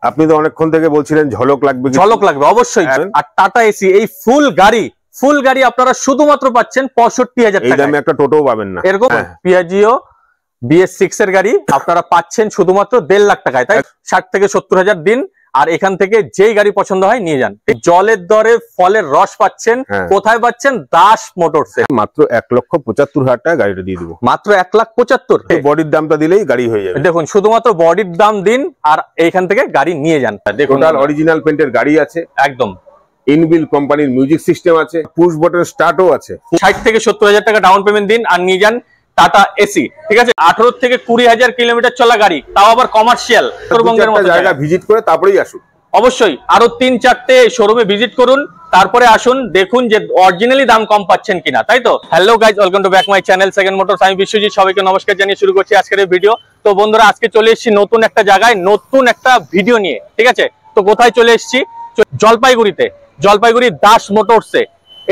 আপনি তো অনেকক্ষণ থেকে বলছিলেন ঝলক লাগবে, ঝলক লাগবে অবশ্যই। আর টাটা এসি এই ফুল গাড়ি আপনারা শুধুমাত্র পাচ্ছেন 65,000 টাকা। এই দামে একটা টোটোও পাবেন না এরকম। পিয়াজিও BS6 এর গাড়ি আপনারা পাচ্ছেন শুধুমাত্র 1.5 লাখ টাকায়, তাই 60 থেকে 70,000 দিন। আর এখান থেকে যেই গাড়ি পছন্দ হয় নিয়ে যান। জলের দরে ফলের রস পাচ্ছেন। কোথায় পাচ্ছেন? দাস মোটরসে। মাত্র 1,75,000 টাকা গাড়িটা দিয়ে দেবো। মাত্র 1,75,000। বডির দামটা দিলেই গাড়ি হয়ে যাবে। দেখুন শুধুমাত্র বডির দাম দিন আর এইখান থেকে গাড়ি নিয়ে যান। দেখুন অরিজিনাল পেন্টের গাড়ি আছে, একদম ইনবিল কোম্পানির মিউজিক সিস্টেম আছে, পুশ বাটন স্টার্টও আছে। 60 থেকে 70,000 টাকা ডাউন পেমেন্ট দিন আর নিয়ে যান টাটা এসি। ঠিক আছে, 18 থেকে 20,000 কিলোমিটার চলা গাড়ি, তাও আবার কমার্শিয়াল। জায়গা ভিজিট করে তারপরেই আসুন। অবশ্যই আরো 3-4টে শোরুমে ভিজিট করুন, তারপরে আসুন, দেখুন যে অরিজিনালি দাম কম পাচ্ছেন কিনা। তাই তো hello guys, welcome to back my channel second motors. আমি বিশ্বজিৎ, সবাইকে নমস্কার জানিয়ে শুরু করছি আজকের এই ভিডিও। তো বন্ধুরা, আজকে চলে এসেছি নতুন একটা জায়গায়, নতুন একটা ভিডিও নিয়ে। ঠিক আছে, তো কোথায় চলে এসেছি? জলপাইগুড়িতে, জলপাইগুড়ি দাস মোটরসে।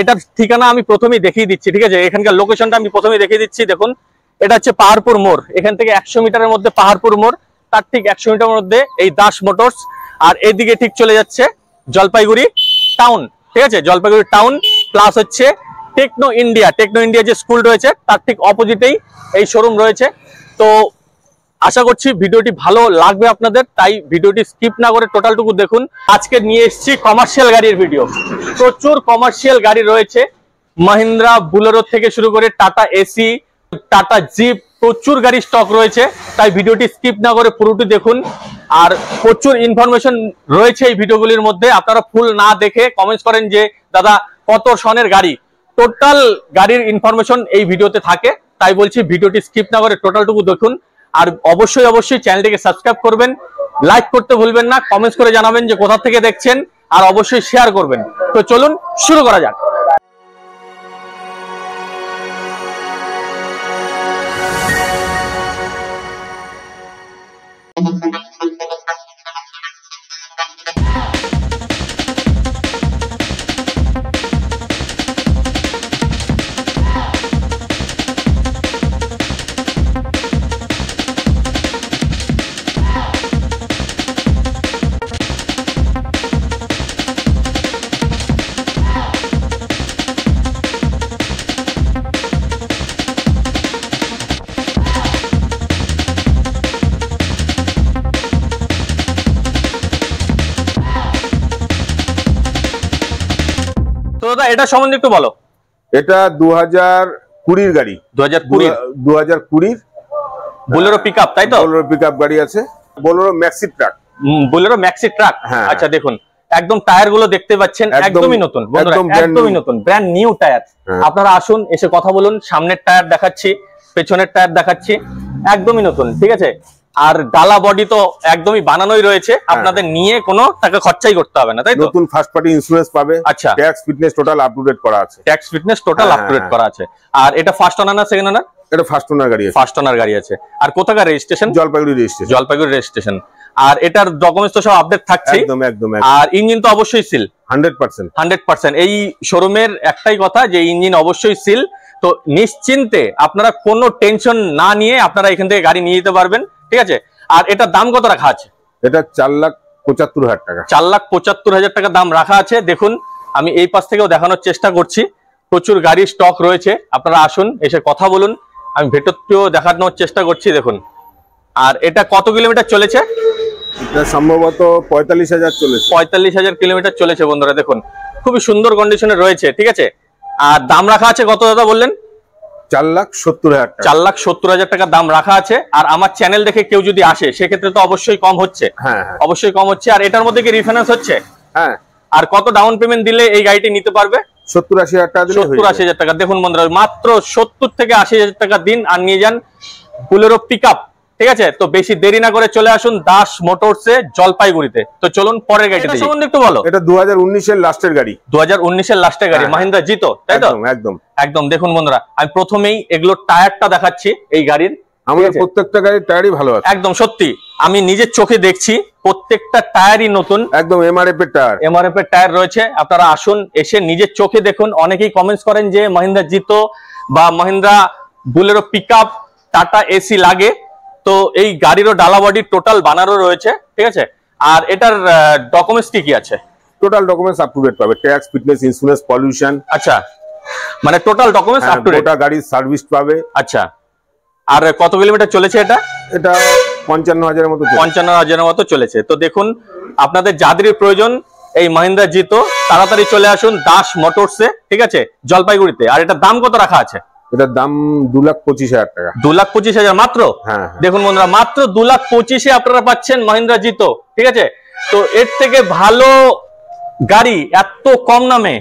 এটার ঠিকানা আমি প্রথমেই দেখিয়ে দিচ্ছি। ঠিক আছে, এখানকার লোকেশনটা আমি প্রথমেই দেখিয়ে দিচ্ছি। দেখুন, এটা হচ্ছে পাহাড়পুর মোড়। এখান থেকে 100 মিটারের মধ্যে পাহাড়পুর মোড়, তার ঠিক 100 মিটারের মধ্যে এই দাস মোটরস। আর এদিকে ঠিক চলে যাচ্ছে জলপাইগুড়ি টাউন। ঠিক আছে, জলপাইগুড়ি টাউন প্লাস হচ্ছে টেকনো ইন্ডিয়া যে স্কুল রয়েছে তার ঠিক অপোজিটেই এই শোরুম রয়েছে। তো আশা করছি ভিডিওটি ভালো লাগবে আপনাদের, তাই ভিডিওটি স্কিপ না করে টোটালটুকু দেখুন। আজকে নিয়ে এসেছি কমার্শিয়াল গাড়ির ভিডিও। প্রচুর কমার্শিয়াল গাড়ি রয়েছে, মহিন্দ্রা বুলেরো থেকে শুরু করে টাটা এসি, টাটা জিপ, প্রচুর গাড়ি স্টক রয়েছে। তাই ভিডিওটি স্কিপ না করে পুরোটি দেখুন। আর প্রচুর ইনফরমেশন রয়েছে এই ভিডিওগুলির মধ্যে। আপনারা ফুল না দেখে কমেন্টস করেন যে দাদা কত সনের গাড়ি, টোটাল গাড়ির ইনফরমেশন এই ভিডিওতে থাকে। তাই বলছি ভিডিওটি স্কিপ না করে টোটালটুকু দেখুন। আর অবশ্যই চ্যানেলটিকে সাবস্ক্রাইব করবেন, লাইক করতে ভুলবেন না, কমেন্টস করে জানাবেন যে কোথা থেকে দেখছেন, আর অবশ্যই শেয়ার করবেন। তো চলুন শুরু করা যাক। এটা সম্বন্ধে একটু বলো। এটা 2020 গাড়ি, 2020 বোলেরো পিকআপ, তাই তো? বোলেরো পিকআপ গাড়ি আছে, Bolero maxi truck. Bolero maxi truck. আচ্ছা, দেখুন একদম টায়ার গুলো দেখতে পাচ্ছেন একদমই নতুন, একদমই নতুন, ব্র্যান্ড নিউ টায়ার। আপনারা আসুন, এসে কথা বলুন। সামনের টায়ার দেখাচ্ছি, পেছনের টায়ার দেখাচ্ছি, একদমই নতুন। ঠিক আছে, আর ডালা বডি তো একদমই বানানোই রয়েছে, আপনাদের নিয়ে কোনো টাকা খরচাই করতে হবে না, তাই তো? নতুন ফার্স্ট পার্টি ইন্স্যুরেন্স পাবে। আচ্ছা, tax fitness total up to date করা আছে। Tax fitness total up to date করা আছে। আর এটা ফার্স্ট ওনার না সেকেন্ড ওনার? এটা ফার্স্ট ওনার গাড়ি আছে। ফার্স্ট ওনার গাড়ি আছে। আর কোথাকার registration? Jalpaiguri registration. Jalpaiguri registration. আর এটার ডকুমেন্টস তো সব আপডেট থাকছে একদম। আর ইঞ্জিন তো অবশ্যই সিল 100%। এই শোরুমের একটাই কথা যে ইঞ্জিন অবশ্যই সিল। তো নিশ্চিন্তে আপনারা কোনো টেনশন না নিয়ে আপনারা এখান থেকে গাড়ি নিয়ে যেতে পারবেন। ঠিক আছে, আর এটার দাম কত রাখা আছে? এটা 4,75,000 টাকা। 4,75,000 টাকা দাম রাখা আছে। দেখুন, আমি এই পাশ থেকেও দেখানোর চেষ্টা করছি, প্রচুর গাড়ির স্টক রয়েছে। আপনারা আসুন, এসে কথা বলুন, আমি ভেতরটিও দেখানোর চেষ্টা করছি। দেখুন, আর এটা কত কিলোমিটার চলেছে? এটা সম্ভবত 45,000 চলেছে। 45,000 কিলোমিটার চলেছে বন্ধুরা। দেখুন, খুবই সুন্দর কন্ডিশনে রয়েছে। ঠিক আছে, আর দাম রাখা আছে কত দাদা বললেন? 4,70,000 টাকা। 4,70,000 টাকা দাম রাখা আছে। আর আমার চ্যানেল দেখে কেউ যদি আসে সেক্ষেত্রে তো অবশ্যই কম হচ্ছে। অবশ্যই কম হচ্ছে। আর এটার মধ্যে কি রিফাইন্যান্স হচ্ছে? হ্যাঁ। আর কত ডাউন পেমেন্ট দিলে এই গাড়িটি নিতে পারবে? 70-80,000 টাকা দিলে 70-80,000 টাকা। দেখুন বন্ধুরা, মাত্র 70 থেকে 80,000 টাকা দিন আর নিয়ে যান বুলেরো পিকআপ। ঠিক আছে, তো বেশি দেরি না করে চলে আসুন দাস মোটরসে জলপাইগুড়িতে। তো চলুন পরের গাড়িটা সম্বন্ধে একটু বলো। এটা 2019 এর লাস্টের গাড়ি। 2019 এর লাস্টের গাড়ি, মহিন্দ্রা জিতো, তাই তো? একদম। দেখুন বন্ধুরা, আমি প্রথমেই এগুলোর টায়ারটা দেখাচ্ছি এই গাড়ির। আমাদের প্রত্যেকটা গাড়ির টায়ারই ভালো আছে। একদম সত্যি, আমি নিজের চোখে দেখছি প্রত্যেকটা টায়ারই নতুন, একদম এমআরএফ এর টায়ার। এমআরএফ এর টায়ার রয়েছে। আপনারা আসুন, এসে নিজের চোখে দেখুন। অনেকেই কমেন্টস করেন যে মহিন্দ্রা জিতো বা Mahindra Bolero pickup, tata AC লাগে। তো এই গাড়িরও ডালা বডি টোটাল বানানো রয়েছে। ঠিক আছে, আর এটার ডকুমেন্টস কি কি আছে? Total documents up to date পাবে, ট্যাক্স, ফিটনেস, ইন্স্যুরেন্স, পলিউশন। আচ্ছা, মানে total documents up to date. গোটা গাড়ির সার্ভিস পাবে। আচ্ছা, আর কত কিলোমিটার চলেছে এটা? এটা 55,000-এর মতো। 55,000-এর মতো চলেছে। তো দেখুন, আপনাদের যাদের প্রয়োজন এই মহিন্দ্রা জিতো, তাড়াতাড়ি চলে আসুন দাস মোটরসে, ঠিক আছে, জলপাইগুড়িতে। আর এটার দাম কত রাখা আছে? এটার দাম 2,25,000 টাকা। 2,25,000 মাত্র? হ্যাঁ। দেখুন বন্ধুরা, মাত্র 2,25,000-এ আপনারা পাচ্ছেন মহিন্দ্রা জিতো, ঠিক আছে। তো এর থেকে ভালো গাড়ি এত কম দামে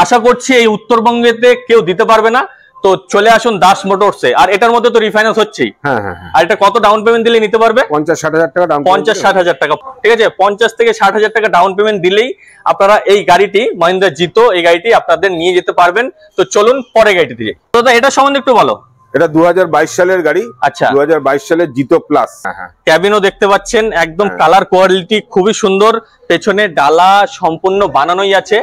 আশা করছি এই উত্তরবঙ্গেতে কেউ দিতে পারবে না। তো চলে আসুন দাস মোটরসে। আর এটার মধ্যে তো রিফাইন্যান্স হচ্ছেই। হ্যাঁ। আর এটা কত ডাউন পেমেন্ট দিলে নিতে পারবে? 50-60,000 টাকা ডাউন। 50-60,000 টাকা, ঠিক আছে। 50 থেকে 60,000 টাকা ডাউন পেমেন্ট দিলেই আপনারা এই গাড়িটি মহিন্দ্রা জিতো, এই গাড়িটি আপনাদের নিয়ে যেতে পারবেন। তো চলুন পরে গাড়িতে যাই। তো এটা সম্বন্ধে একটু বলো। এটা 2022 সালের গাড়ি। আচ্ছা, 2022 সালের জিতো প্লাস। ক্যাবিনও দেখতে পাচ্ছেন, একদম কালার কোয়ালিটি খুবই সুন্দর। পেছনে ডালা সম্পূর্ণ বানানোই আছে,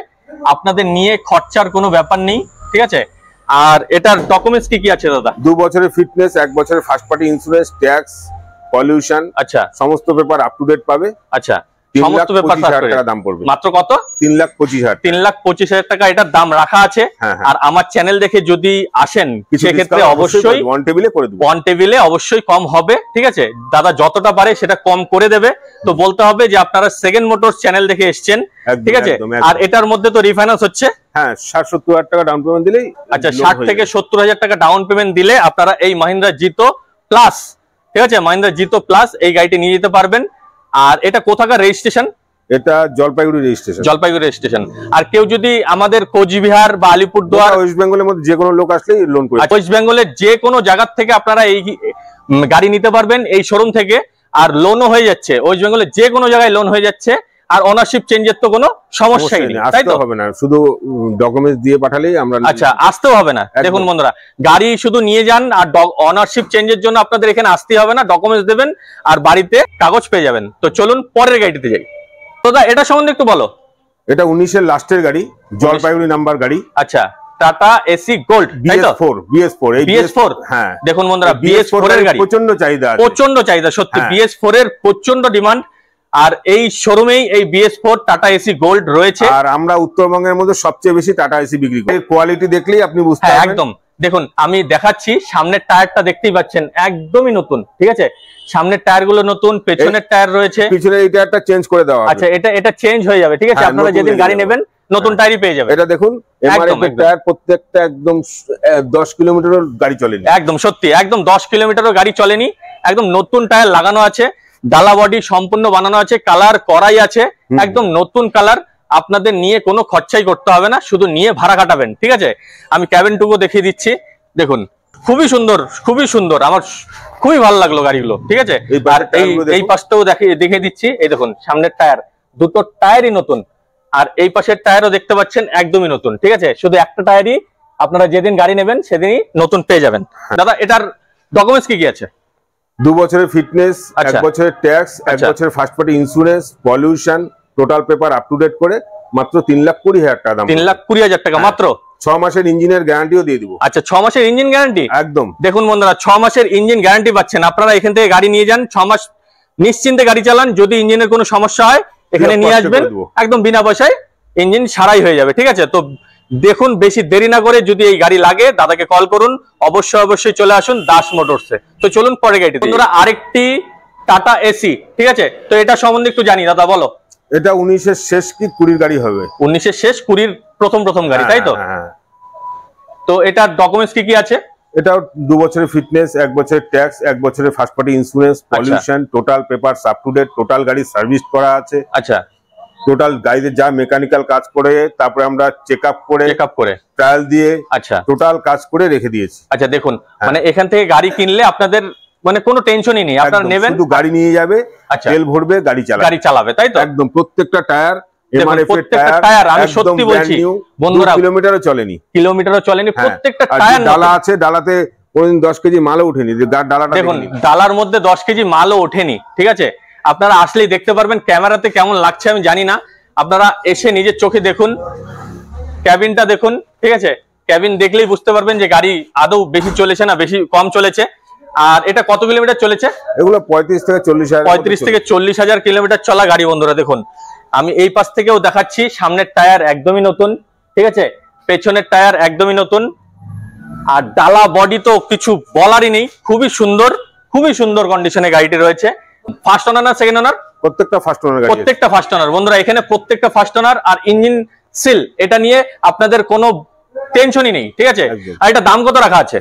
আপনাদের নিয়ে খরচার কোনো ব্যাপার নেই, ঠিক আছে। আর এটার ডকুমেন্টস কি কি আছে দাদা? 2 বছরের ফিটনেস, 1 বছরের first party insurance, tax, pollution. আচ্ছা, সমস্ত পেপার আপ টু ডেট পাবে। আচ্ছা, সমস্ত পেপার টাকা দাম পড়বে। মাত্র কত? 3,25,000। 3,25,000 টাকা এটার দাম রাখা আছে। আর আমার চ্যানেল দেখে যদি আসেন, সেক্ষেত্রে অবশ্যই ওয়ান টেবিলে করে দেব। ওয়ান টেবিলে অবশ্যই কম হবে, ঠিক আছে। দাদা যতটা পারে সেটা কম করে দেবে। তো বলতে হবে যে আপনারা সেকেন্ড মোটরস চ্যানেল দেখে এসেছেন, ঠিক আছে। আর এটার মধ্যে তো রিফাইন্যান্স হচ্ছে। হ্যাঁ, 60-70,000 টাকা ডাউন পেমেন্ট দিলেই। আচ্ছা, 60 থেকে 70,000 টাকা ডাউন পেমেন্ট দিলে আপনারা এই মহিন্দ্রা জিতো প্লাস, ঠিক আছে, মহিন্দ্রা জিতো প্লাস এই গাড়িটি নিয়ে যেতে পারবেন। আর এটা কোথাকার রেজিস্ট্রেশন? এটা জলপাইগুড়ি রেজিস্ট্রেশন। জলপাইগুড়ি রেজিস্ট্রেশন। আর কেউ যদি আমাদের কোচবিহার বা আলিপুরদুয়ার, ওয়েস্ট বেঙ্গলের মধ্যে যে কোনো লোক আসলেই লোন করে। ওয়েস্ট বেঙ্গলের যে কোনো জায়গা থেকে আপনারা এই গাড়ি নিতে পারবেন এই শোরুম থেকে। আর লোনও হয়ে যাচ্ছে, ওয়েস্ট বেঙ্গলের যে কোনো জায়গায় লোন হয়ে যাচ্ছে। আর ওনারশিপ চেঞ্জের তো কোনো সমস্যাই নেই, তাই তো? হবে না, শুধু ডকুমেন্টস দিয়ে পাঠালেই আমরা। আচ্ছা, আসতেও হবে না। দেখুন বন্ধুরা, গাড়ি শুধু নিয়ে যান, আর ওনারশিপ চেঞ্জের জন্য আপনাদের এখানে আসতে হবে না, ডকুমেন্টস দেবেন আর বাড়িতে কাগজ পেয়ে যাবেন। তো চলুন পরের গাড়িতে যাই। তো দা এটা সম্বন্ধে একটু বলো। এটা 19-এর লাস্টের গাড়ি, জলপাইগুড়ি নাম্বার গাড়ি। আচ্ছা, টাটা এসি গোল্ড, তাই তো? BS4 এই BS4। হ্যাঁ, দেখুন বন্ধুরা, BS4 এর গাড়ি প্রচন্ড চাহিদা আছে, প্রচন্ড চাহিদা সত্যি। BS4 এর প্রচন্ড ডিমান্ড। আর এই শোরুমেই এই BS4 টাটা এসি গোল্ড রয়েছে। আর আমরা উত্তরবঙ্গের মধ্যে সবচেয়ে বেশি টাটা এসি বিক্রি করি। কোয়ালিটি দেখলেই আপনি বুঝতে পারবেন। একদম। দেখুন আমি দেখাচ্ছি, সামনের টায়ারটা দেখতেই পাচ্ছেন একদমই নতুন, ঠিক আছে। সামনের টায়ার গুলো নতুন, পেছনের টায়ার রয়েছে। পিছনের এই টায়ারটা চেঞ্জ করে দেওয়া হবে। আচ্ছা, এটা চেঞ্জ হয়ে যাবে, ঠিক আছে। আপনারা যেদিন গাড়ি নেবেন নতুন টায়ারই পেয়ে যাবেন। এটা দেখুন, এমআরএফ এর টায়ার প্রত্যেকটা একদম 10 কিলোমিটারের গাড়ি চলেনি। একদম সত্যি, একদম 10 কিলোমিটারও গাড়ি চলেনি। একদম নতুন টায়ার লাগানো আছে, ডালা বডি সম্পূর্ণ বানানো আছে, কালার করাই আছে, একদম নতুন কালার। আপনাদের নিয়ে কোনো খরচাই করতে হবে না, শুধু নিয়ে ভাড়া কাটাবেন, ঠিক আছে। আমি ক্যাবিনটুকু দেখিয়ে দিচ্ছি, দেখুন খুবই সুন্দর, খুবই সুন্দর। আমার খুবই ভালো লাগলো গাড়িগুলো, ঠিক আছে। আর এই পাশটাও দেখিয়ে দিচ্ছি। এই দেখুন, সামনের টায়ার, দুটো টায়ারই নতুন। আর এই পাশের টায়ারও দেখতে পাচ্ছেন একদমই নতুন, ঠিক আছে। শুধু একটা টায়ারই আপনারা যেদিন গাড়ি নেবেন সেদিনই নতুন পেয়ে যাবেন। দাদা এটার ডকুমেন্টস কি কি আছে? 2 বছরের ফিটনেস, 1 বছরের ট্যাক্স, 1 বছরের first party insurance, pollution, total paper up to date করে মাত্র 3,20,000 টাকা দাম। 3,20,000 টাকা মাত্র। 6 মাসের ইঞ্জিনের গ্যারান্টিও দিয়ে দিব। আচ্ছা, 6 মাসের ইঞ্জিন গ্যারান্টি? একদম। দেখুন বন্ধুরা, 6 মাসের ইঞ্জিন গ্যারান্টি পাচ্ছেন। আপনারা এখান থেকে গাড়ি নিয়ে যান, 6 মাস নিশ্চিন্তে গাড়ি চালান। যদি ইঞ্জিনের কোনো সমস্যা হয় এখানে নিয়ে আসবেন, একদম বিনা পয়সায় ইঞ্জিন সারাই হয়ে যাবে, ঠিক আছে। তো দেখুন, বেশি দেরি না করে যদি এই গাড়ি লাগে দাদাকে কল করুন, অবশ্যই চলে আসুন দাস মোটরসে। তো চলুন পরে গাড়িতে। বন্ধুরা আরেকটি টাটা এসি, ঠিক আছে। তো এটা সম্বন্ধে একটু জানি, দাদা বলো। এটা 19-এর শেষ কি 20-র গাড়ি হবে? 19-এর শেষ, 20-র প্রথম গাড়ি, তাই তো? তো এটার ডকুমেন্টস কি কি আছে? এটাও 2 বছরের ফিটনেস, 1 বছরের ট্যাক্স, 1 বছরের first party insurance, pollution, total paper up to date, total গাড়ি সার্ভিস করা আছে। আচ্ছা, টোটাল গাড়িতে যা মেকানিক্যাল কাজ করে, তারপরে আমরা চেক আপ করে ট্রায়াল দিয়ে, আচ্ছা, টোটাল কাজ করে রেখে দিয়েছি। আচ্ছা, দেখুন মানে এখান থেকে গাড়ি কিনলে আপনাদের মানে কোনো টেনশনই নেই, আপনারা নেবেন, শুধু গাড়ি নিয়ে যাবে, তেল ভরবে, গাড়ি চালাবে, তাই তো? একদম। প্রত্যেকটা টায়ার এমআরএফ এর টায়ার, আমি সত্যি বলছি বন্ধুরা, কিলোমিটারও চলেনি, প্রত্যেকটা টায়ার। ডালা আছে, ডালাতে কোনদিন 10 কেজি মালও ওঠেনি। ডালাটা দেখুন, ডালার মধ্যে 10 কেজি মালও ওঠেনি, ঠিক আছে। আপনারা আসলেই দেখতে পারবেন। ক্যামেরাতে কেমন লাগছে আমি জানি না, আপনারা এসে নিজের চোখে দেখুন। ক্যাবিনটা দেখুন, ঠিক আছে। ক্যাবিন দেখলেই বুঝতে পারবেন যে গাড়ি আদৌ বেশি চলেছে না বেশি কম চলেছে। আর এটা কত কিলোমিটার চলেছে? এগুলো 35 থেকে 40,000, 35 থেকে 40,000 কিলোমিটার চলা গাড়ি বন্ধুরা। দেখুন আমি এই পাশ থেকেও দেখাচ্ছি, সামনের টায়ার একদমই নতুন, ঠিক আছে, পেছনের টায়ার একদমই নতুন, আর ডালা বডি তো কিছু বলারই নেই, খুবই সুন্দর কন্ডিশনে গাড়িটি রয়েছে। ফার্স্ট ওনার না সেকেন্ড ওনার? প্রত্যেকটা ফার্স্ট ওনার গাড়ি, প্রত্যেকটা ফার্স্ট ওনার বন্ধুরা। এখানে প্রত্যেকটা ফার্স্ট ওনার, আর ইঞ্জিন সিল, এটা নিয়ে আপনাদের কোনো টেনশনই নেই, ঠিক আছে। আর এটা দাম কত রাখা আছে?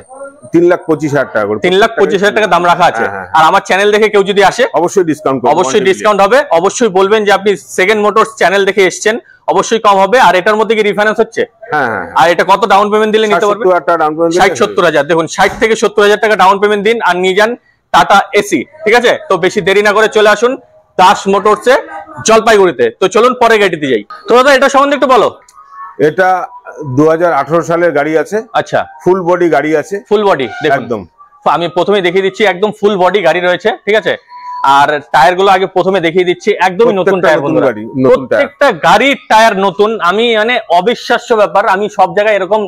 3,25,000 টাকা করে। 3,25,000 টাকা দাম রাখা আছে। আর আমার চ্যানেল দেখে কেউ যদি আসে অবশ্যই ডিসকাউন্ট হবে। অবশ্যই বলবেন যে আপনি সেকেন্ড মোটরস চ্যানেল দেখে এসেছেন, অবশ্যই কম হবে। আর এটার মধ্যে কি রিফাইন্যান্স হচ্ছে? হ্যাঁ। আর এটা কত ডাউন পেমেন্ট দিলে নিতে পারবেন? 60-70,000। দেখুন 60 থেকে 70,000 টাকা ডাউন পেমেন্ট দিন আর নিয়ে যান টাটা এসি, ঠিক আছে। তো বেশি দেরি না করে চলে আসুন দাস মোটরসে জলপাইগুড়িতে। তো চলুন পরে গাড়িতে যাই। তো দাদা এটা সম্বন্ধে একটু বলো। এটা 2018 সালের গাড়ি আছে। আচ্ছা, ফুল বডি গাড়ি আছে। ফুল বডি একদম, আমি প্রথমে দেখিয়ে দিচ্ছি, একদম ফুল বডি গাড়ি রয়েছে, ঠিক আছে। আর টায়ার গুলো আগে প্রথমে দেখিয়ে দিচ্ছি, একদমই নতুন টায়ার বন্ধুরা, প্রত্যেকটা গাড়ির টায়ার নতুন। আমি মানে অবিশ্বাস্য ব্যাপার, আমি সব জায়গায় এরকম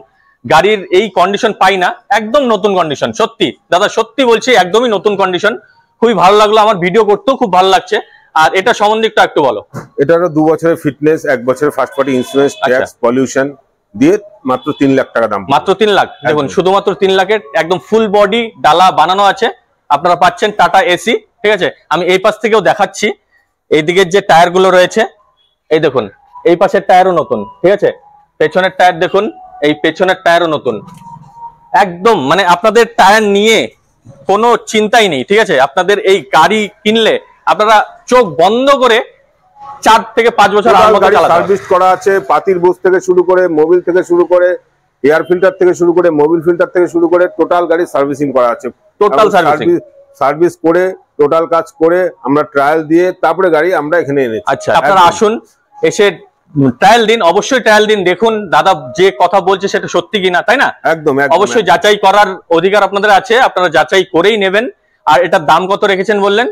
গাড়ির এই কন্ডিশন পাই না, একদম নতুন কন্ডিশন। সত্যি দাদা, সত্যি বলছি, একদমই নতুন কন্ডিশন। খুবই ভালো লাগলো, আমার ভিডিও করতেও খুব ভালো লাগছে। আর এটা সম্বন্ধে একটু বলো। এটারও 2 বছরের ফিটনেস, 1 বছরের first party insurance, tax, pollution দিয়ে মাত্র 3 লাখ টাকা দাম। মাত্র 3 লাখ। দেখুন শুধুমাত্র 3 লাখের একদম ফুল বডি ডালা বানানো আছে, আপনারা পাচ্ছেন টাটা এসি, ঠিক আছে। আমি এই পাশ থেকেও দেখাচ্ছি, এই দিকের যে টায়ার গুলো রয়েছে, এই দেখুন এই পাশের টায়ারও নতুন, ঠিক আছে। পেছনের টায়ার দেখুন, এই পেছনের টায়ারও নতুন, একদম মানে আপনাদের টায়ার নিয়ে কোনো চিন্তাই নেই, ঠিক আছে। আপনাদের এই গাড়ি কিনলে আপনারা চোখ বন্ধ করে 4 থেকে 5 বছর সার্ভিস করা আছে। পাতির বুশ থেকে শুরু করে, মোবিল থেকে শুরু করে, এয়ার ফিল্টার থেকে শুরু করে, মোবিল ফিল্টার থেকে শুরু করে টোটাল গাড়ি সার্ভিসিং করা আছে। টোটাল সার্ভিস করে, টোটাল কাজ করে, আমরা ট্রায়াল দিয়ে তারপরে গাড়ি আমরা এখানে এনেছি। আচ্ছা, আপনারা আসুন, এসে ট্রায়াল দিন, অবশ্যই ট্রায়াল দিন, দেখুন দাদা যে কথা বলছে সেটা সত্যি কিনা, তাই না? একদম, অবশ্যই যাচাই করার অধিকার আপনাদের আছে, আপনারা যাচাই করেই নেবেন। আর এটার দাম কত রেখেছেন বললেন?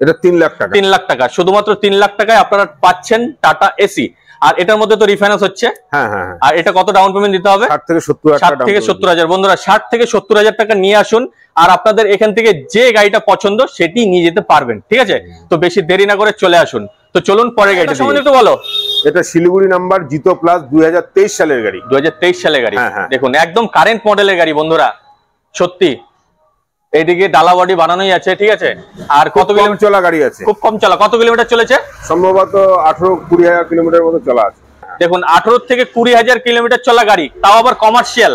এটা 3 লাখ টাকা। 3 লাখ টাকা, শুধুমাত্র 3 লাখ টাকায় আপনারা পাচ্ছেন টাটা এসি। আর এটার মধ্যে তো রিফাইন্যান্স হচ্ছে। হ্যাঁ। আর এটা কত ডাউন পেমেন্ট দিতে হবে? 60 থেকে 70,000 বন্ধুরা, 60 থেকে 70,000 টাকা নিয়ে আসুন, আর আপনাদের এখান থেকে যে গাড়িটা পছন্দ সেটি নিয়ে যেতে পারবেন, ঠিক আছে। তো বেশি দেরি না করে চলে আসুন। তো চলুন পরে গাড়িটা সম্বন্ধে একটু বলো। এটা শিলিগুড়ি নাম্বার, জিতো প্লাস, 2023 সালের গাড়ি। 2023 সালের গাড়ি। দেখুন একদম কারেন্ট মডেলের গাড়ি বন্ধুরা, সত্যি। এইদিকে ডালা বডি বানানোই আছে, ঠিক আছে। আর কত কিলোমিটার চলা গাড়ি আছে? খুব কম চলা। কত কিলোমিটার চলেছে? সম্ভবত 18-20 হাজার কিলোমিটার মতো চলা আছে। দেখুন 18 থেকে 20 হাজার কিলোমিটার চলা গাড়ি, তাও আবার কমার্শিয়াল,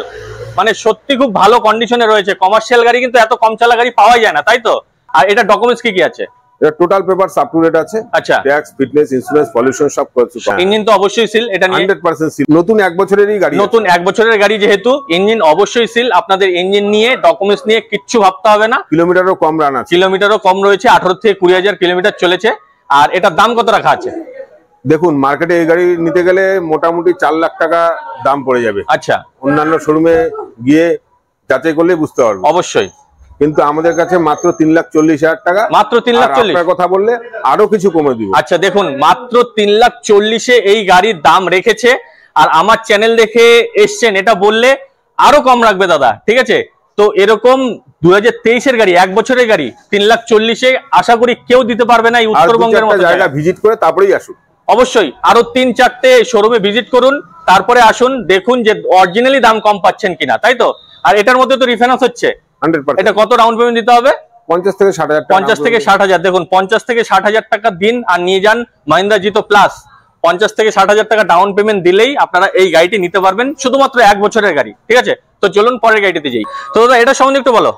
মানে সত্যি খুব ভালো কন্ডিশনে রয়েছে। কমার্শিয়াল গাড়ি কিন্তু এত কম চলা গাড়ি পাওয়া যায় না, তাই তো? আর এটা ডকুমেন্টস কি আছে? এটা total papers up to date আছে। আচ্ছা, ট্যাক্স, ফিটনেস, ইন্স্যুরেন্স, পলিউশন সব কিছু। ইঞ্জিন তো অবশ্যই সিল, এটা নিয়ে 100% সিল। নতুন 1 বছরেরই গাড়ি, নতুন 1 বছরের গাড়ি, যেহেতু ইঞ্জিন অবশ্যই সিল। আপনাদের ইঞ্জিন নিয়ে, ডকুমেন্টস নিয়ে কিচ্ছু ভাবতে হবে না। কিলোমিটারও কম রান আছে। কিলোমিটারও কম রয়েছে, 18 থেকে 20 হাজার কিলোমিটার চলেছে। আর এটার দাম কত রাখা আছে? দেখুন মার্কেটে এই গাড়ি নিতে গেলে মোটামুটি 4 লাখ টাকা দাম পড়ে যাবে। আচ্ছা, অন্যান্য শোরুমে গিয়ে যাচাই করলে বুঝতে পারবে। অবশ্যই। কিন্তু আমাদের কাছে মাত্র 3,40,000 টাকা। মাত্র 3,40,000 আপনার কথা বললে আরো কিছু কমে দিব। আচ্ছা, দেখুন মাত্র 3,40,000 এই গাড়ির দাম রেখেছে। আর আমার চ্যানেল দেখে এসছেন এটা বললে আরো কম রাখবে দাদা, ঠিক আছে। তো এরকম 2023 এর গাড়ি, 1 বছরের গাড়ি 3,40,000 আশা করি কেউ দিতে পারবে না এই উত্তরবঙ্গের মতো জায়গা। ভিজিট করে তারপরেই আসুন। অবশ্যই আরো 3-4টে শোরুমে ভিজিট করুন, তারপরে আসুন, দেখুন যে অরিজিনালি দাম কম পাচ্ছেন কিনা, তাই তো। আর এটার মধ্যে তো রিফাইন্যান্স হচ্ছে 100%। এটা কত ডাউন পেমেন্ট দিতে হবে? 50 থেকে 60 হাজার। 50 থেকে 60 হাজার। দেখুন 50 থেকে 60 হাজার টাকা দিন আর নিয়ে যান মাহিন্দ্রা জিতো প্লাস। 50 থেকে 60 হাজার টাকা ডাউন পেমেন্ট দিলেই আপনারা এই গাড়িটি নিতে পারবেন, শুধুমাত্র 1 বছরের গাড়ি, ঠিক আছে। তো চলুন পরের গাড়িতে যাই। তো দাদা এটা সম্বন্ধে একটু বলো।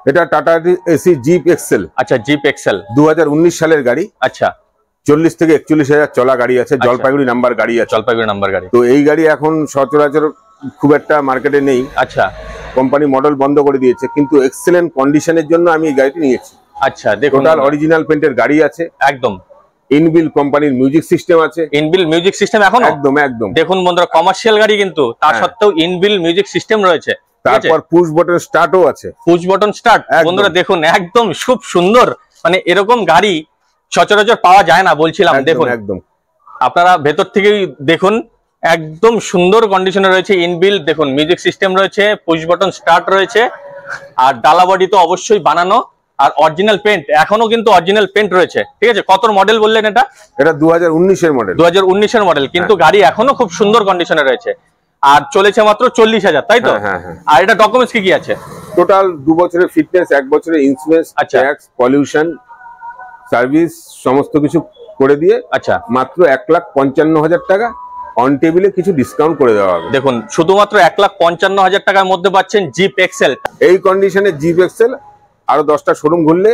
এটা টাটা এসি জিপ এক্সেল। আচ্ছা, জিপ এক্সেল 2019 সালের গাড়ি। আচ্ছা, 40 থেকে 41 হাজার চলা গাড়ি আছে। জলপাইগুড়ি নাম্বার গাড়ি আছে। জলপাইগুড়ি নাম্বার গাড়ি। তো এই গাড়ি এখন সচরাচর খুব একটা মার্কেটে নেই। আচ্ছা, কোম্পানি মডেল বন্ধ করে দিয়েছে, কিন্তু এক্সেলেন্ট কন্ডিশনের জন্য আমি এই গাড়িটি নিয়েছি। আচ্ছা, দেখুন টোটাল অরিজিনাল পেইন্টের গাড়ি আছে। একদম ইনবিল কোম্পানির মিউজিক সিস্টেম আছে। ইনবিল মিউজিক সিস্টেম এখন একদম। দেখুন বন্ধুরা, কমার্শিয়াল গাড়ি কিন্তু তার সত্ত্বেও ইনবিল মিউজিক সিস্টেম রয়েছে। তারপর পুশ বাটন স্টার্টও আছে। পুশ বাটন স্টার্ট বন্ধুরা দেখুন, একদম খুব সুন্দর। মানে এরকম গাড়ি সচরাচর পাওয়া যায় না, বলছিলাম। দেখুন একদম, আপনারা ভেতর থেকেই দেখুন, একদম সুন্দর কন্ডিশনে রয়েছে। ইনবিল দেখুন মিউজিক সিস্টেম রয়েছে, পুশ বাটন স্টার্ট রয়েছে। আর ডালা বডি তো অবশ্যই বানানো, আর অরিজিনাল পেন্ট, এখনো কিন্তু অরিজিনাল পেন্ট রয়েছে। ঠিক আছে, কত মডেল বললেন এটা? এটা 2019 এর মডেল। 2019 এর মডেল, কিন্তু গাড়ি এখনো খুব সুন্দর কন্ডিশনে রয়েছে, আর চলেছে মাত্র 40,000, তাই তো? আর এটা ডকুমেন্টস কি কি আছে? টোটাল 2 বছরের ফিটনেস, 1 বছরের ইন্স্যুরেন্স, ট্যাক্স, পলিউশন, সার্ভিস সমস্ত কিছু করে দিয়ে আচ্ছা মাত্র 1,55,000 টাকা। অন টেবিলে কিছু ডিসকাউন্ট করে দেওয়া হবে। দেখুন, শুধুমাত্র 1,55,000 টাকার মধ্যে পাচ্ছেন জিপ এক্সেল। এই কন্ডিশনে জিপ এক্সেল আরো 10টা শোরুম ঘুরলে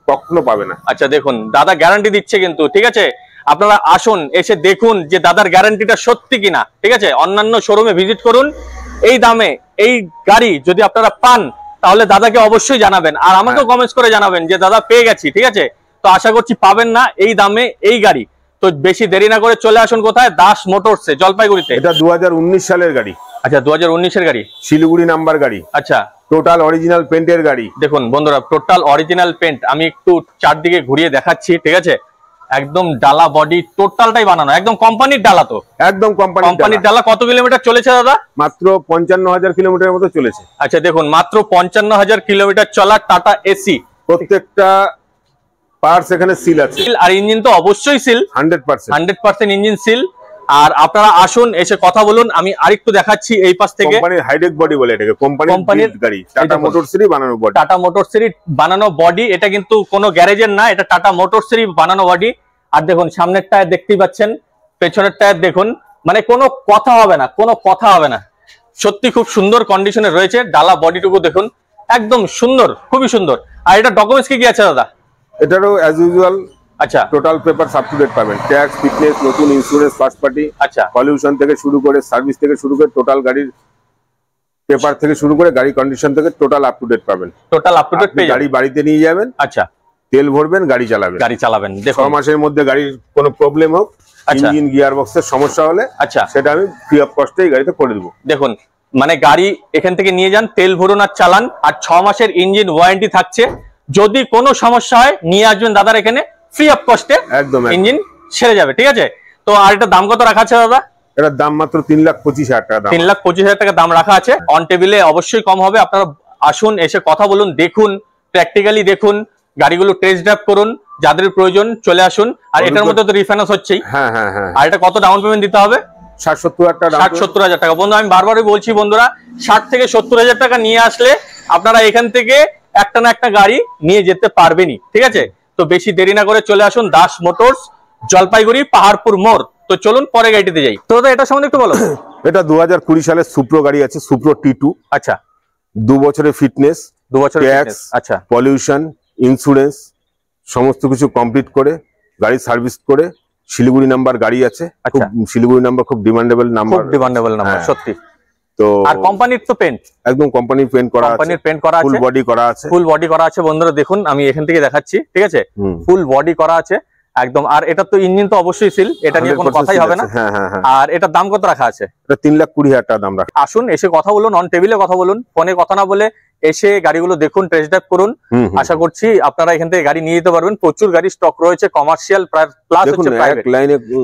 কখনো পাবে না। আচ্ছা দেখুন, দাদা গ্যারান্টি দিচ্ছে কিন্তু, ঠিক আছে? আপনারা আসুন, এসে দেখুন যে দাদার গ্যারান্টিটা সত্যি কিনা। ঠিক আছে, অন্যান্য শোরুমে ভিজিট করুন। এই দামে এই গাড়ি যদি আপনারা পান, তাহলে দাদাকে অবশ্যই জানাবেন, আর আমাকেও কমেন্টস করে জানাবেন যে দাদা পেয়ে গেছি। ঠিক আছে, তো আশা করছি পাবেন না এই দামে এই গাড়ি। তো বেশি দেরি না করে চলে আসুন কোথায়? দাস মোটরসে, জলপাইগুড়িতে। এটা 2019 সালের গাড়ি। আচ্ছা, 2019 এর গাড়ি, শিলিগুড়ি নাম্বার গাড়ি। আচ্ছা, টোটাল অরিজিনাল পেন্টের গাড়ি। দেখুন বন্ধুরা, টোটাল অরিজিনাল পেন্ট। আমি একটু চারদিকে ঘুরিয়ে দেখাচ্ছি। ঠিক আছে, একদম ডালা বডি টোটালটাই বানানো, একদম কোম্পানির ডালা। তো একদম কোম্পানির ডালা। কত কিলোমিটার চলেছে দাদা? মাত্র 55,000 কিলোমিটারের মতো চলেছে। আচ্ছা দেখুন, মাত্র 55,000 কিলোমিটার চলা টাটা এসি। প্রত্যেকটা পার্টস এখানে সিল আছে, আর ইঞ্জিন তো অবশ্যই সিল, 100% ইঞ্জিন সিল। আর আপনারা আসুন, এসে কথা বলুন। আমি আরেকটু দেখাচ্ছি এই পাশ থেকে। কোম্পানির হাইডেক বডি বলে এটাকে, কোম্পানির গাড়ি, টাটা মোটরসেরই বানানো বডি। টাটা মোটরসেরই বানানো বডি, এটা কিন্তু কোনো গ্যারেজের না, এটা টাটা মোটরসেরই বানানো বডি। আর দেখুন, সামনের টায়ার দেখতেই পাচ্ছেন, পেছনের টায়ার দেখুন, মানে কোনো কথা হবে না, কোনো কথা হবে না। সত্যি খুব সুন্দর কন্ডিশনে রয়েছে। ডালা বডিটুকু দেখুন, একদম সুন্দর, খুবই সুন্দর। আর এটা ডকুমেন্টস কি কি আছে দাদা? এটারও অ্যাজ ইউজুয়াল আচ্ছা, total paper up to date পাবেন। ট্যাক্স, ফিটনেস, নতুন ইন্স্যুরেন্স, ফার্স্ট পার্টি, আচ্ছা, পলিউশন থেকে শুরু করে, সার্ভিস থেকে শুরু করে, টোটাল গাড়ির পেপার থেকে শুরু করে, গাড়ি কন্ডিশন থেকে টোটাল আপ টু ডেট পাবেন। টোটাল আপ টু ডেট পেয়ে গাড়ি বাড়িতে নিয়ে যাবেন, আচ্ছা, তেল ভরবেন, গাড়ি চালাবেন। 6 মাসের মধ্যে গাড়ির কোনো প্রবলেম হোক, ইঞ্জিন গিয়ার বক্সের সমস্যা হলে, আচ্ছা, সেটা আমি ফ্রি অফ কস্টে এই গাড়িতে করে দেবো। দেখুন, মানে গাড়ি এখান থেকে নিয়ে যান, তেল ভরুন আর চালান, আর 6 মাসের ইঞ্জিন ওয়ারেন্টি থাকছে। যদি কোনো সমস্যা হয়, নিয়ে আসবেন দাদার এখানে, ফ্রি অফ কস্টে একদম ইঞ্জিন সেরে যাবে। ঠিক আছে, তো আর এটা দাম কত রাখা আছে দাদা? এটার দাম মাত্র 3,25,000 টাকা। 3,25,000 টাকা দাম রাখা আছে। অন টেবিলে অবশ্যই কম হবে। আপনারা আসুন, এসে কথা বলুন, দেখুন, প্র্যাকটিক্যালি দেখুন, গাড়িগুলো টেস্ট ড্রাইভ করুন, যাদের প্রয়োজন চলে আসুন। আর এটার মধ্যে তো রিফাইন্যান্স হচ্ছেই। হ্যাঁ। আর এটা কত ডাউন পেমেন্ট দিতে হবে? 60-70,000 টাকা। বন্ধু আমি বারবারই বলছি বন্ধুরা, 60 থেকে 70,000 টাকা নিয়ে আসলে আপনারা এখান থেকে একটা না একটা গাড়ি নিয়ে যেতে পারবেনই। ঠিক আছে, তো বেশি দেরি না করে চলে আসুন দাস মোটরস, জলপাইগুড়ি, পাহাড়পুর মোড়। তো চলুন পরে গাড়িতে যাই। তো দাদা এটা সম্বন্ধে একটু বলো। এটা 2020 সালের সুপ্রো গাড়ি আছে, সুপ্রো T2। আচ্ছা, 2 বছরের ফিটনেস, 2 বছরের ট্যাক্স, আচ্ছা, পলিউশন, ইন্স্যুরেন্স সমস্ত কিছু কমপ্লিট করে, গাড়ি সার্ভিস করে, শিলিগুড়ি নাম্বার গাড়ি আছে। শিলিগুড়ি নাম্বার খুব ডিমান্ডেবল নাম্বার, সত্যি। তো আর কোম্পানির তো পেন্ট, একদম কোম্পানির পেন্ট করা আছে, ফুল বডি করা আছে, বন্ধুরা দেখুন, আমি এখান থেকে দেখাচ্ছি। ঠিক আছে, ফুল বডি করা আছে একদম। আর এটা তো ইঞ্জিন তো অবশ্যই সিল, এটা নিয়ে কোনো কথাই হবে না। আর এটার দাম কত রাখা আছে? এটা 3,20,000 টাকা দাম রাখা। আসুন, এসে কথা বলুন, অন টেবিলে কথা বলুন, ফোনে কথা না বলে এসে গাড়িগুলো দেখুন, টেস্ট ড্রাইভ করুন। আশা করছি আপনারা এখান থেকে গাড়ি নিয়ে যেতে পারবেন। প্রচুর গাড়ি স্টক রয়েছে, কমার্শিয়াল প্লাস হচ্ছে প্রাইভেট।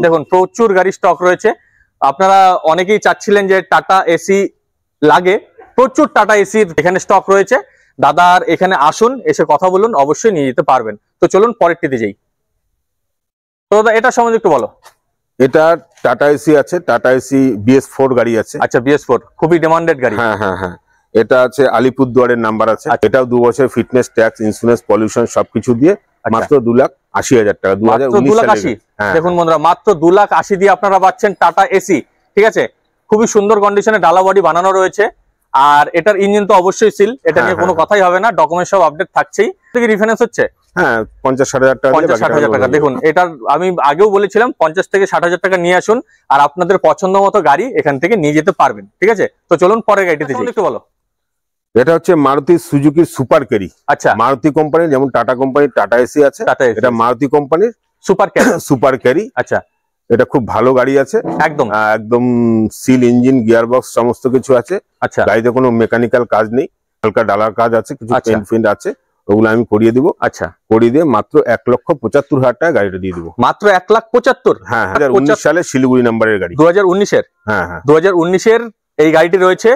দেখুন, প্রচুর গাড়ি স্টক রয়েছে। আপনারা অনেকেই চাচ্ছিলেন যে টাটা এসি লাগে, প্রচুর টাটা এসির এখানে স্টক রয়েছে। দাদার এখানে আসুন, এসে কথা বলুন, অবশ্যই নিয়ে যেতে পারবেন। তো চলুন পরেরটিতে যাই। তো দাদা এটা সম্বন্ধে একটু বলো। এটা টাটা এসি আছে, টাটা এসি BS4 গাড়ি আছে। আচ্ছা, BS4 খুবই ডিমান্ডেড গাড়ি। হ্যাঁ। এটা আছে আলিপুরদুয়ারের নাম্বার আছে। এটাও 2 বছর ফিটনেস, ট্যাক্স, ইন্স্যুরেন্স, পলিউশন সবকিছু দিয়ে মাত্র 2,80,000 টাকা। 2019 সালে। দেখুন বন্ধুরা, মাত্র 2,80,000 দিয়ে আপনারা পাচ্ছেন টাটা এসি। ঠিক আছে, খুবই সুন্দর কন্ডিশনে ডালা বডি বানানো রয়েছে। আর এটার ইঞ্জিন তো অবশ্যই সিল, এটা নিয়ে কোনো কথাই হবে না। ডকুমেন্ট সব আপডেট থাকছেই। রিফাইন্যান্স হচ্ছে 50-60,000 টাকা। 50-60,000 টাকা। দেখুন, এটার আমি আগেও বলেছিলাম 50 থেকে 60,000 টাকা নিয়ে আসুন, আর আপনাদের পছন্দ মতো গাড়ি এখান থেকে নিয়ে যেতে পারবেন। ঠিক আছে, তো চলুন পরের গাড়িতে যাই। একটু বলো। এটা হচ্ছে মারুতি সুজুকি সুপার ক্যারি। আচ্ছা, মারুতি কোম্পানির, যেমন টাটা কোম্পানির টাটা এসি আছে, এটা মারুতি কোম্পানির সুপার ক্যারি। আচ্ছা, এটা খুব ভালো গাড়ি আছে, একদম সিল ইঞ্জিন, গিয়ার বক্স সমস্ত কিছু আছে। আচ্ছা, গাড়িতে কোনো মেকানিক্যাল কাজ নেই, হালকা ডালার কাজ আছে, কিছু পেন্ট ফিন্ট আছে, ওগুলো আমি করিয়ে দিব। আচ্ছা, করিয়ে দিয়ে মাত্র 1,75,000 টাকা গাড়িটা দিয়ে দিব। মাত্র 1,75,000? হ্যাঁ, 2019 সালে শিলিগুড়ি নাম্বারের গাড়ি। 2019-এর? হ্যাঁ। 2019-এর এই গাড়িটি রয়েছে।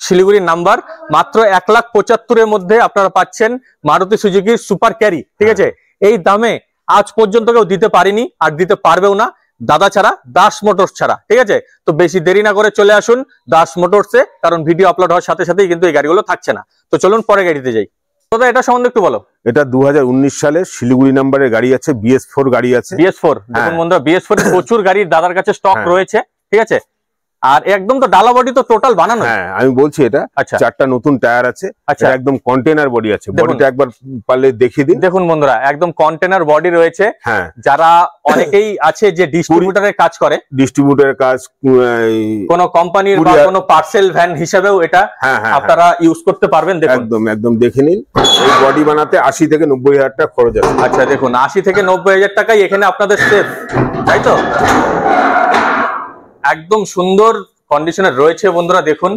শিলিগুড়ির নাম্বার, মাত্র 1,75,000-এর মধ্যে আপনারা পাচ্ছেন মারুতি সুজুকির সুপার ক্যারি। ঠিক আছে, এই দামে আজ পর্যন্ত কেউ দিতে পারেনি আর দিতে পারবেও না, দাদা ছাড়া, দাস মোটরস ছাড়া। ঠিক আছে, তো বেশি দেরি না করে চলে আসুন দাস মোটরসে, কারণ ভিডিও আপলোড হওয়ার সাথে সাথেই কিন্তু এই গাড়িগুলো থাকছে না। তো চলুন পরে গাড়িতে যাই। দাদা এটা সম্বন্ধে একটু বলো। এটা 2019 সালের শিলিগুড়ি নাম্বারের গাড়ি আছে, BS4 গাড়ি আছে। BS4 দেখুন বন্ধুরা, BS4 এর প্রচুর গাড়ির দাদার কাছে স্টক রয়েছে। ঠিক আছে, আর একদম তো ডালা বডি তো টোটাল বানানো। হ্যাঁ আমি বলছি এটা চারটা নতুন টায়ার আছে, একদম কন্টেনার বডি আছে। বডিটা একবার পারলে দেখিয়ে দিন। দেখুন বন্ধুরা, একদম কন্টেনার বডি রয়েছে। হ্যাঁ, যারা অনেকেই আছে যে ডিস্ট্রিবিউটরের কাজ করে, ডিস্ট্রিবিউটরের কাজ, কোন কোম্পানির বা কোন পার্সেল ভ্যান হিসেবেও এটা আপনারা ইউজ করতে পারবেন। দেখুন একদম একদম দেখে নিন। এই বডি বানাতে 80 থেকে 90,000 টাকা খরচ আছে। আচ্ছা দেখুন, 80 থেকে 90,000 টাকাই এখানে আপনাদের সেভ, তাই তো? একদম সুন্দর কন্ডিশনের রয়েছে বন্ধুরা। দেখুন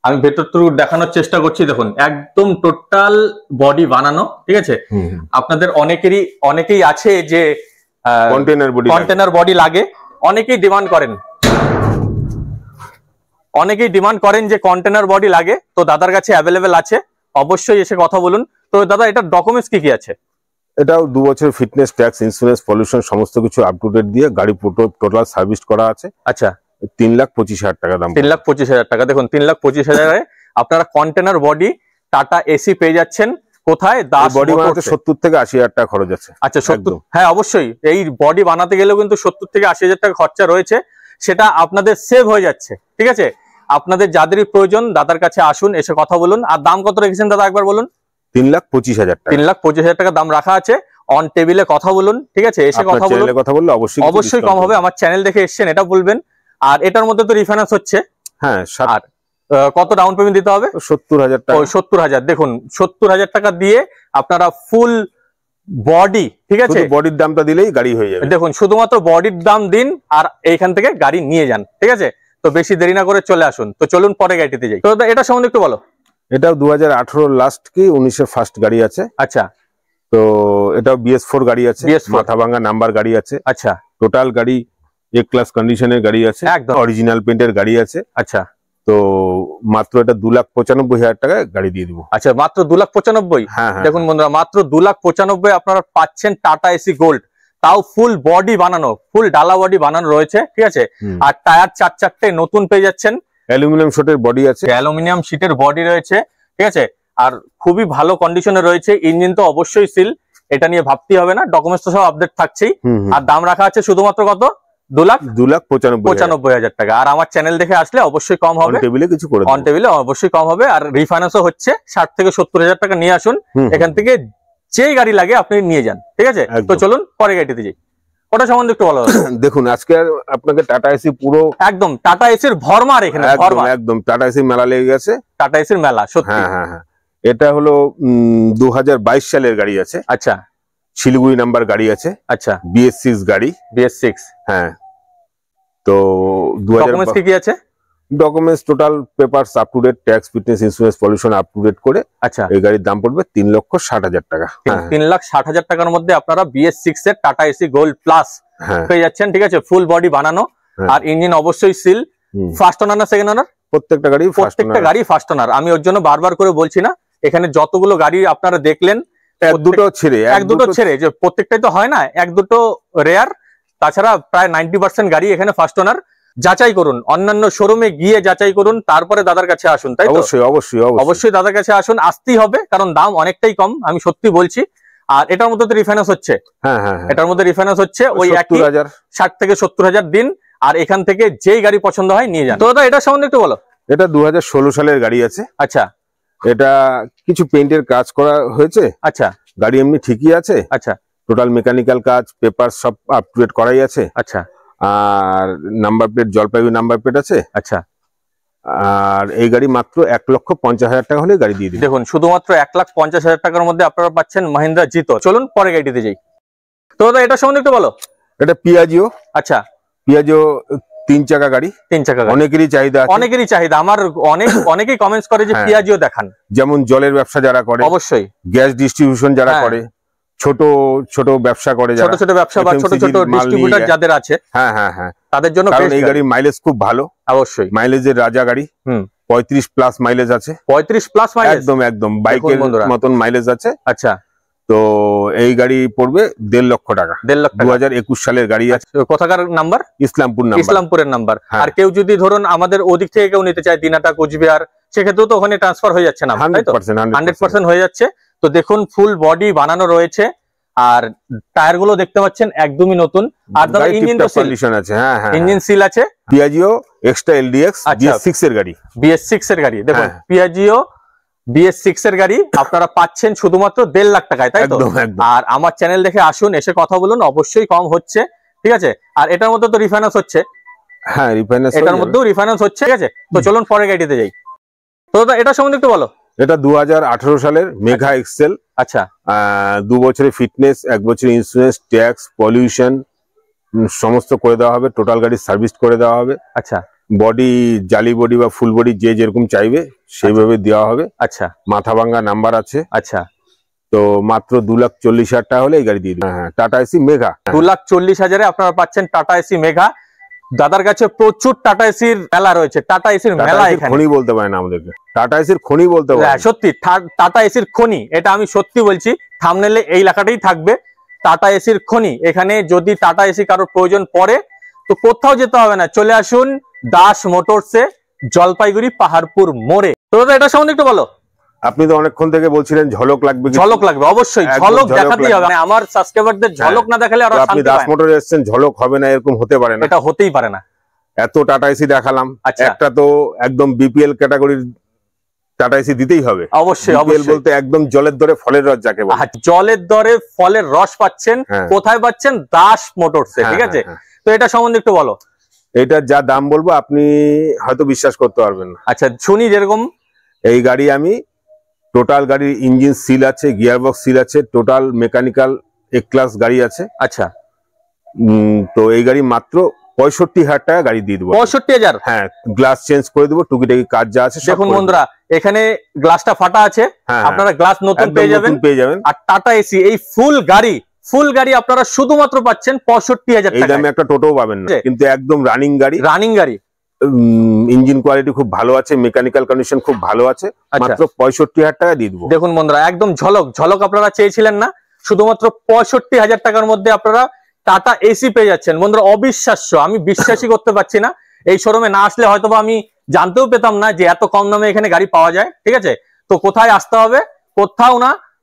আমি ভেতর থেকে দেখানোর চেষ্টা করছি। দেখুন একদম টোটাল বডি বানানো। ঠিক আছে, আপনাদের অনেকেই আছে যে কন্টেনার বডি লাগে, অনেকেই ডিমান্ড করেন যে কন্টেনার বডি লাগে, তো দাদার কাছে অ্যাভেলেবেল আছে, অবশ্যই এসে কথা বলুন। তো দাদা এটার ডকুমেন্টস কি কি আছে? এটাও 2 বছর ফিটনেস, ট্যাক্স, ইন্স্যুরেন্স, পলিউশন সমস্ত কিছু আপ টু ডেট দিয়ে গাড়ি টোটাল সার্ভিস করা আছে। আচ্ছা, 3,25,000 টাকা দাম। 3,25,000 টাকা। দেখুন 3,25,000-এ আপনারা কন্টেনার বডি টাটা এসি পেয়ে যাচ্ছেন। কোথায়? দাস বডি বানাতে 70 থেকে 80,000 টাকা খরচ আছে। আচ্ছা 70, হ্যাঁ অবশ্যই এই বডি বানাতে গেলেও কিন্তু 70 থেকে 80,000 টাকা খরচা রয়েছে, সেটা আপনাদের সেভ হয়ে যাচ্ছে। ঠিক আছে, আপনাদের যাদেরই প্রয়োজন দাদার কাছে আসুন, এসে কথা বলুন। আর দাম কত রেখেছেন দাদা একবার বলুন? 3,25,000 টাকা। 3,25,000 টাকা দাম রাখা আছে। অন টেবিলে কথা বলুন। ঠিক আছে, এসে কথা বললে অবশ্যই কম হবে। আমার চ্যানেল দেখে এসেছেন এটা বলবেন। আর এটার মধ্যে তো রিফাইন্যান্স হচ্ছে। হ্যাঁ, আর কত ডাউন পেমেন্ট দিতে হবে? 70,000 টাকা। 70,000। দেখুন 70,000 টাকা দিয়ে আপনারা ফুল বডি, ঠিক আছে, বডির দামটা দিলেই গাড়ি হয়ে যাবে। দেখুন শুধুমাত্র বডির দাম দিন আর এইখান থেকে গাড়ি নিয়ে যান। ঠিক আছে, তো বেশি দেরি না করে চলে আসুন। তো চলুন পরে গাড়িতে যাই। তো এটা সম্বন্ধে একটু বলো। এটাও 2018 লাস্ট কি 19 ফার্স্ট গাড়ি আছে। আচ্ছা, তো এটাও BS4 গাড়ি আছে, মাথা ভাঙা নাম্বার গাড়ি আছে। আচ্ছা, টোটাল গাড়ি এ ক্লাস কন্ডিশনের গাড়ি আছে, একদম অরিজিনাল পেন্টের গাড়ি আছে। আচ্ছা, তো মাত্র এটা 2,95,000 টাকায় গাড়ি দিয়ে দিব। আচ্ছা, মাত্র 2,95,000। হ্যাঁ, দেখুন বন্ধুরা, মাত্র 2,95,000 আপনারা পাচ্ছেন টাটা এসি গোল্ড, তাও ফুল বডি বানানো, ফুল ডালা বডি বানানো রয়েছে। ঠিক আছে, আর টায়ার 4-4টে নতুন পেয়ে যাচ্ছেন। অ্যালুমিনিয়াম শীটের বডি আছে, অ্যালুমিনিয়াম শীটের বডি রয়েছে। ঠিক আছে, আর খুবই ভালো কন্ডিশনে রয়েছে। ইঞ্জিন তো অবশ্যই সিল, এটা নিয়ে ভাবতে হবে না। ডকুমেন্টস তো সব আপডেট থাকছেই। আর দাম রাখা আছে শুধুমাত্র কত? 2,95,000 টাকা। আর আমার চ্যানেল দেখে আসলে অবশ্যই কম হবে, অন টেবিলে অবশ্যই কম হবে। আর রিফাইন্যান্সও হচ্ছে। 60 থেকে 70,000 টাকা নিয়ে আসুন, এখান থেকে যেই গাড়ি লাগে আপনি নিয়ে যান। ঠিক আছে, তো চলুন পরে গাড়িতে যাই। ওটা সম্বন্ধে একটু বলো। দেখুন আজকে আপনাকে টাটা এসি পুরো একদম টাটা এসির ভরমার এখানে, একদম টাটা এসি মেলা লেগে গেছে। টাটা এসির মেলা সত্যি। হ্যাঁ, এটা হলো 2022 সালের গাড়ি আছে। আচ্ছা, শিলিগুড়ি নাম্বার গাড়ি আছে। আচ্ছা, BS6 গাড়ি। BS6, হ্যাঁ। তো ডকুমেন্টস কি আছে? Documents total papers up to date, tax, fitness, insurance, pollution up to date করে। আচ্ছা, এই গাড়ির দাম পড়বে 3,60,000 টাকা। 3,60,000 টাকার মধ্যে আপনারা BS6 এর টাটা এসি গোল্ড প্লাস পেয়ে যাচ্ছেন। ঠিক আছে, ফুল বডি বানানো, আর ইঞ্জিন অবশ্যই সিল। ফার্স্ট ওনার না সেকেন্ড ওনার? প্রত্যেকটা গাড়ি ফার্স্ট ওনার। আমি ওর জন্য বারবার করে বলছি না, এখানে যতগুলো গাড়ি আপনারা দেখলেন এক দুটো ছেড়ে যে প্রত্যেকটাই তো হয় না, এক দুটো রেয়ার। তাছাড়া প্রায় 90% গাড়ি এখানে ফার্স্ট ওনার। যাচাই করুন, অন্যান্য শোরুমে গিয়ে যাচাই করুন, তারপরে দাদার কাছে আসুন। তাই তো? অবশ্যই দাদার কাছে আসুন, আসতেই হবে, কারণ দাম অনেকটাই কম, আমি সত্যি বলছি। আর এটার মধ্যে তো রিফাইন্যান্স হচ্ছে। হ্যাঁ, এটার মধ্যে রিফাইন্যান্স হচ্ছে ওই 60 থেকে 70,000 দিন, আর এখান থেকে যেই গাড়ি পছন্দ হয় নিয়ে যান। তো দাদা এটা সম্বন্ধে একটু বলো। এটা 2016 সালের গাড়ি আছে। আচ্ছা, এটা কিছু পেইন্টের কাজ করা হয়েছে। আচ্ছা, গাড়ি এমনি ঠিকই আছে। আচ্ছা, টোটাল মেকানিক্যাল কাজ, পেপার সব আপ টু ডেট করাই আছে। আচ্ছা, আর number plate Jalpaiguri number plate আছে। আচ্ছা, আর এই গাড়ি মাত্র 1,50,000 টাকা হলে গাড়ি দিয়ে দিই। দেখুন শুধুমাত্র 1,50,000 টাকার মধ্যে আপনারা পাচ্ছেন মহিন্দ্রা জিতো। চলুন পরে গাড়িতে যাই। তো দাদা এটা সম্বন্ধে একটু বলো। এটা পিয়াজিও। আচ্ছা, পিয়াজিও 3 চাকা গাড়ি। 3 চাকা গাড়ি অনেকেরই চাহিদা। আমার অনেকেই কমেন্টস করে যে পিয়াজিও দেখান। যেমন জলের ব্যবসা যারা করে, অবশ্যই গ্যাস ডিস্ট্রিবিউশন যারা করে, ছোট ছোট ব্যবসা করে, ছোট ব্যবসা বা ছোট ডিস্ট্রিবিউটর যাদের আছে, হ্যাঁ, তাদের জন্য এই গাড়ির মাইলেজ খুব ভালো। অবশ্যই মাইলেজের রাজা গাড়ি। 35+ মাইলেজ আছে। 35+ মাইলেজ, একদম একদম বাইকের মতন মাইলেজ আছে। আচ্ছা, তো এই গাড়ি পড়বে 1.5 লক্ষ টাকা। 1.5 লক্ষ, 2021 সালের গাড়ি আছে। কোথাকার নাম্বার? ইসলামপুর নাম্বার। ইসলামপুরের নাম্বার। আর কেউ যদি ধরুন আমাদের ওদিক থেকে কেউ নিতে চায়, দিনাটা, কোচবিহার, সেক্ষেত্রেও তো ওখানে ট্রান্সফার হয়ে যাচ্ছে না? 100% হয়ে যাচ্ছে। তো দেখুন ফুল বডি বানানো রয়েছে, আর টায়ার গুলো দেখতে পাচ্ছেন একদমই নতুন। আর দাদা ইঞ্জিন তো কন্ডিশন আছে। হ্যাঁ হ্যাঁ, ইঞ্জিন সিল আছে। পিয়াজিও এক্সট্রা এলডিএক্স BS6 এর গাড়ি। BS6 এর গাড়ি, দেখুন পিয়াজিও BS6 এর গাড়ি আপনারা পাচ্ছেন শুধুমাত্র 1.5 লাখ টাকায়, তাই তো? আর আমার চ্যানেল দেখে আসুন, এসে কথা বলুন, অবশ্যই কম হচ্ছে, ঠিক আছে? আর এটার মধ্যে তো রিফাইন্যান্স হচ্ছে। হ্যাঁ, রিফাইন্যান্স, এটার মধ্যেও রিফাইন্যান্স হচ্ছে, ঠিক আছে? তো চলুন পরের গাড়িতে যাই। তো দাদা এটা সম্বন্ধে একটু বলো। এটা 2018 সালের মেঘা এক্সেল। আচ্ছা, 2 বছরের ফিটনেস, 1 বছরের ইন্স্যুরেন্স, ট্যাক্স, পলিউশন সমস্ত করে দেওয়া হবে। টোটাল গাড়ি সার্ভিস করে দেওয়া হবে। আচ্ছা, বডি জালি বডি বা ফুল বডি যে যেরকম চাইবে সেইভাবে দেওয়া হবে। আচ্ছা, মাথা ভাঙ্গা নাম্বার আছে। আচ্ছা, তো মাত্র 2,40,000 টাকা হলে এই গাড়ি দিয়ে দিন। হ্যাঁ, টাটা এসি মেঘা। 2,40,000-এ আপনারা পাচ্ছেন টাটা এসি মেঘা। দাদার কাছে প্রচুর টাটা এসির মেলা রয়েছে। টাটা এসির মেলা এখানে খনি বলতে পারেন আমাদেরকে, টাটা এসির খনি বলতে পারেন। সত্যি টাটা এসির খনি, এটা আমি সত্যি বলছি। থাম্বনেলে এই লেখাটাই থাকবে, টাটা এসির খনি। এখানে যদি টাটা এসি কারোর প্রয়োজন পড়ে তো কোথাও যেতে হবে না, চলে আসুন দাস মোটরসে, জলপাইগুড়ি পাহাড়পুর মোড়ে। তো দাদা এটা সম্বন্ধে একটু বলো। আপনি তো অনেকক্ষণ থেকে বলছিলেন ঝলক লাগবে। ঝলক লাগবে, অবশ্যই ঝলক দেখাতেই হবে। আমার সাবস্ক্রাইবারদের ঝলক না দেখালে আর আপনি দাস মোটরে এসেছেন, ঝলক হবে না এরকম হতে পারে না। এটা হতেই পারে না। এত টাটা এসি দেখালাম, আচ্ছা, একটা তো একদম বিপিএল ক্যাটাগরির টাটা এসি দিতেই হবে। অবশ্যই বিপিএল বলতে একদম জলের দরে ফলের রস যাকে বলে। জলের দরে ফলের রস পাচ্ছেন। কোথায় পাচ্ছেন? দাস মোটরসে, ঠিক আছে? তো এটা সম্বন্ধে একটু বলো। এটা যা দাম বলবো আপনি হয়তো বিশ্বাস করতে পারবেন না। আচ্ছা, শুনি। যেরকম এই গাড়ি আমি টোটাল গাড়ির ইঞ্জিন সিল আছে, গিয়ার বক্স সিল আছে, টোটাল মেকানিক্যাল এ ক্লাস গাড়ি আছে। আচ্ছা, তো এই গাড়ি মাত্র 65,000 টাকা গাড়ি দিয়ে দেবো। 65,000? হ্যাঁ, গ্লাস চেঞ্জ করে দেবো, টুকিটাকি কাজ যা আছে। দেখুন বন্ধুরা, এখানে গ্লাসটা ফাটা আছে, আপনারা গ্লাস নতুন পেয়ে যাবেন। আর টাটা এসি এই ফুল গাড়ি আপনারা শুধুমাত্র পাচ্ছেন 65,000 টাকা। এই দামে একটা টোটো পাবেন না, কিন্তু একদম রানিং গাড়ি। ইঞ্জিন কোয়ালিটি খুব ভালো আছে, মেকানিক্যাল কন্ডিশন খুব ভালো আছে। মাত্র 65,000 টাকা দিয়ে দেবো। দেখুন বন্ধুরা, একদম ঝলক আপনারা চেয়েছিলেন না, শুধুমাত্র 65,000 টাকার মধ্যে আপনারা টাটা এসি পেয়ে যাচ্ছেন। বন্ধুরা অবিশ্বাস্য, আমি বিশ্বাসই করতে পারছি না। এই শোরুমে না আসলে হয়তো আমি জানতেও পেতাম না যে এত কম দামে এখানে গাড়ি পাওয়া যায়, ঠিক আছে? তো কোথায় আসতে হবে?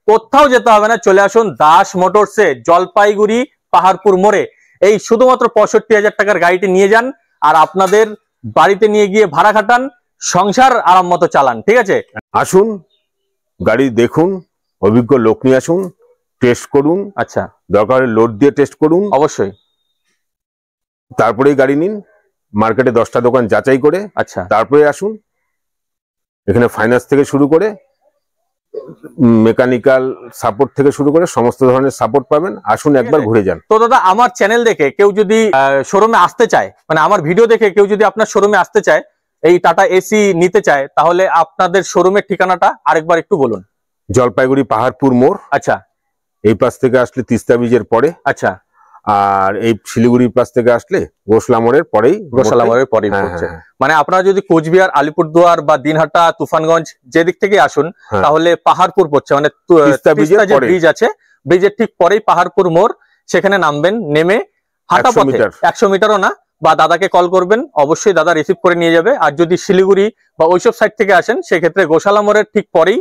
কোথাও যেতে হবে না, চলে আসুন দাস মোটরসে, জলপাইগুড়ি পাহাড়পুর মোড়ে। এই শুধুমাত্র 65,000 টাকার গাড়িটি নিয়ে যান, আর আপনাদের বাড়িতে নিয়ে গিয়ে ভাড়া খাটান, সংসার আরাম মতো চালান, ঠিক আছে? আসুন, গাড়ি দেখুন, অভিজ্ঞ লোক নিয়ে আসুন, টেস্ট করুন। আচ্ছা, দরকার হলে লোড দিয়ে টেস্ট করুন, অবশ্যই। তারপরেই গাড়ি নিন। মার্কেটে 10টা দোকান যাচাই করে আচ্ছা তারপরে আসুন। এখানে ফাইন্যান্স থেকে শুরু করে মেকানিক্যাল সাপোর্ট থেকে শুরু করে সমস্ত ধরনের সাপোর্ট পাবেন। আসুন, একবার ঘুরে যান। তো দাদা আমার চ্যানেল দেখে কেউ যদি শোরুমে আসতে চায়, মানে আমার ভিডিও দেখে কেউ যদি আপনার শোরুমে আসতে চায়, এই টাটা এসি নিতে চায়, তাহলে আপনাদের শোরুমের ঠিকানাটা আরেকবার একটু বলুন। জলপাইগুড়ি পাহাড়পুর মোড়। আচ্ছা, এই পাশ থেকে আসলে তিস্তা ব্রিজের পরে। আচ্ছা, আর এই শিলিগুড়ির পাশ থেকে আসলে গোসলা মোড়ের পরেই। মানে আপনারা যদি কোচবিহার, আলিপুরদুয়ার বা দিনহাটা, তুফানগঞ্জ যে দিক থেকে আসুন, তাহলে পাহাড়পুর পড়ছে, মানে তিস্তা ব্রিজ আছে, ব্রিজের ঠিক পরেই পাহাড়পুর মোড়। সেখানে নামবেন, নেমে হাঁটা পথে 100 মিটারও না, বা দাদাকে কল করবেন, অবশ্যই দাদা রিসিভ করে নিয়ে যাবে। আর যদি শিলিগুড়ি বা ওইসব সাইড থেকে আসেন, সেক্ষেত্রে গোশালা মোড়ের ঠিক পরেই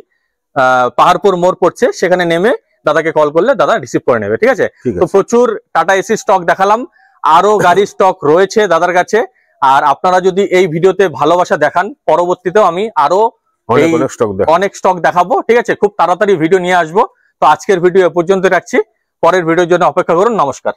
পাহাড়পুর মোড় পড়ছে, সেখানে নেমে দাদাকে কল করলে দাদা রিসিভ করে নেবে, ঠিক আছে? তো প্রচুর টাটা এসি স্টক দেখালাম, আরো গাড়ির স্টক রয়েছে দাদার কাছে। আর আপনারা যদি এই ভিডিওতে ভালোবাসা দেখান, পরবর্তীতেও আমি আরো অনেক স্টক দেখাবো, ঠিক আছে? খুব তাড়াতাড়ি ভিডিও নিয়ে আসবো। তো আজকের ভিডিও এ পর্যন্ত রাখছি, পরের ভিডিওর জন্য অপেক্ষা করুন। নমস্কার।